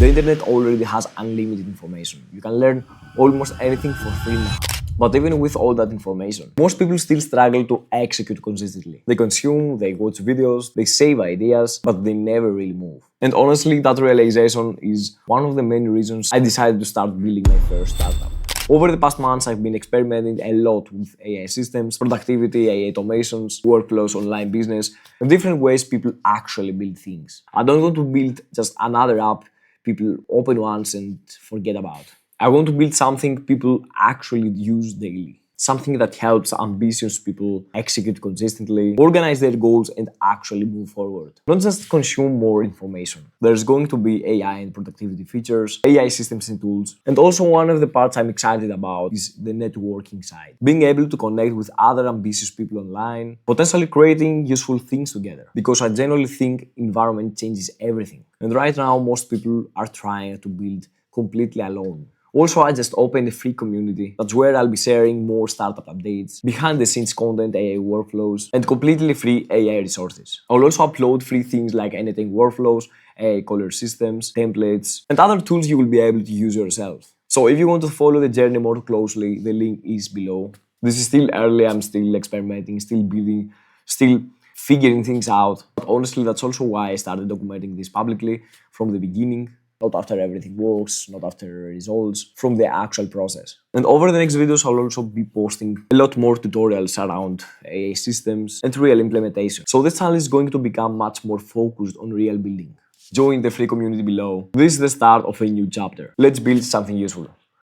The internet already has unlimited information. You can learn almost anything for free now. But even with all that information, most people still struggle to execute consistently. They consume, they watch videos, they save ideas, but they never really move. And honestly, that realization is one of the main reasons I decided to start building my first startup. Over the past months, I've been experimenting a lot with AI systems, productivity, AI automations, workflows, online business, and different ways people actually build things. I don't want to build just another app people open once and forget about. I want to build something people actually use daily. Something that helps ambitious people execute consistently, organize their goals, and actually move forward. Not just consume more information. There's going to be AI and productivity features, AI systems and tools. And also, one of the parts I'm excited about is the networking side. Being able to connect with other ambitious people online, potentially creating useful things together. Because I generally think environment changes everything. And right now, most people are trying to build completely alone. Also, I just opened a free community. That's where I'll be sharing more startup updates, behind the scenes content, AI workflows, and completely free AI resources. I'll also upload free things like anything workflows, AI color systems, templates, and other tools you will be able to use yourself. So if you want to follow the journey more closely, the link is below. This is still early, I'm still experimenting, still building, still figuring things out. But honestly, that's also why I started documenting this publicly from the beginning. Not after everything works, not after results, from the actual process. And over the next videos, I'll also be posting a lot more tutorials around AI systems and real implementation. So this channel is going to become much more focused on real building. Join the free community below. This is the start of a new chapter. Let's build something useful.